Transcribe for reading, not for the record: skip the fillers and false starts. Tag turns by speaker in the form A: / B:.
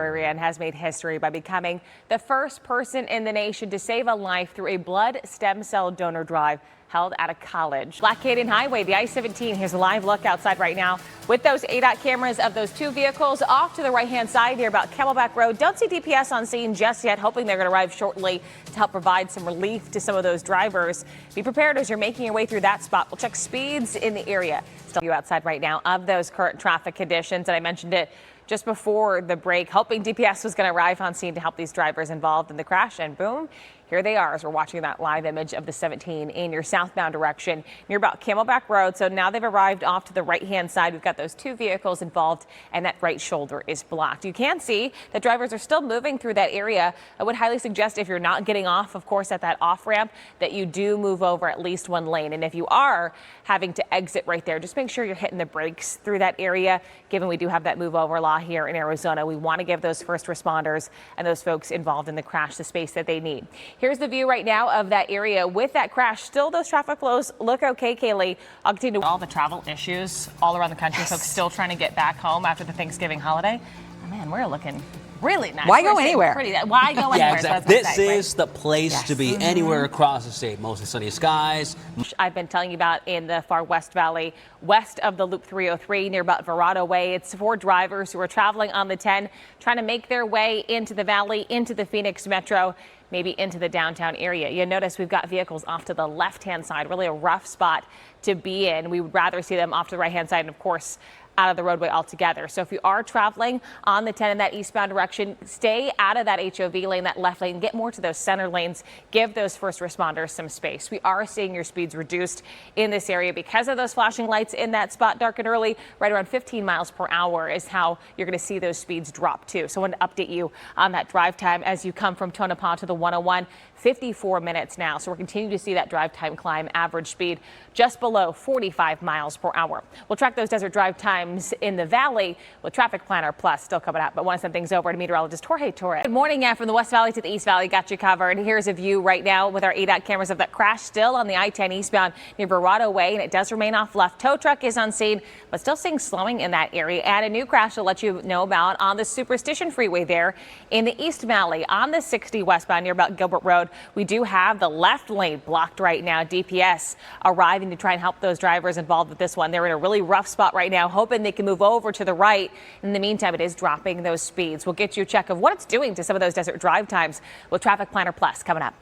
A: And has made history by becoming the first person in the nation to save a life through a blood stem cell donor drive held at a college. Black Canyon Highway, the I-17. Here's a live look outside right now with those ADOT cameras of those two vehicles off to the right-hand side here about Camelback Road. Don't see DPS on scene just yet, hoping they're going to arrive shortly to help provide some relief to some of those drivers. Be prepared as you're making your way through that spot. We'll check speeds in the area. Still you outside right now of those current traffic conditions, and I mentioned it just before the break, hoping DPS was going to arrive on scene to help these drivers involved in the crash, and boom, here they are as we're watching that live image of the 17 in your southbound direction near about Camelback Road. So now they've arrived off to the right-hand side. We've got those two vehicles involved, and that right shoulder is blocked. You can see that drivers are still moving through that area. I would highly suggest if you're not getting off, of course, at that off-ramp, that you do move over at least one lane. And if you are having to exit right there, just make sure you're hitting the brakes through that area. Given we do have that move over law here in Arizona, we want to give those first responders and those folks involved in the crash the space that they need. Here's the view right now of that area with that crash. Still, those traffic flows look okay, Kaylee. I'll continue all the travel issues all around the country. Folks still trying to get back home after the Thanksgiving holiday. Oh, man, we're looking really nice.
B: Why go anywhere?
A: Why go anywhere?
C: Yeah, exactly. This is
A: right?
C: the place to be anywhere across the state. Mostly sunny skies.
A: I've been telling you about in the far West Valley, west of the Loop 303 near about Verrado Way. It's for drivers who are traveling on the 10, trying to make their way into the valley, into the Phoenix Metro, maybe into the downtown area. You notice we've got vehicles off to the left-hand side, really a rough spot to be in. We would rather see them off to the right-hand side and, of course, out of the roadway altogether. So if you are traveling on the 10 in that eastbound direction, stay out of that HOV lane, that left lane, get more to those center lanes, give those first responders some space. We are seeing your speeds reduced in this area because of those flashing lights in that spot, dark and early, right around 15 miles per hour is how you're going to see those speeds drop too. So I want to update you on that drive time as you come from Tonopah to the 101. 54 minutes now. So we're continuing to see that drive time climb, average speed just below 45 miles per hour. We'll track those desert drive times in the valley with Traffic Planner Plus still coming up. But want to send things over to meteorologist Jorge Torres. Good morning. From the West Valley to the East Valley, got you covered. Here's a view right now with our ADOT cameras of that crash still on the I-10 eastbound near Verrado Way, and it does remain off left. Tow truck is on scene, but still seeing slowing in that area. And a new crash to let you know about on the Superstition Freeway there in the East Valley on the 60 westbound near about Gilbert Road. We do have the left lane blocked right now. DPS arriving to try and help those drivers involved with this one. They're in a really rough spot right now, hoping they can move over to the right. In the meantime, it is dropping those speeds. We'll get you a check of what it's doing to some of those desert drive times with Traffic Planner Plus coming up.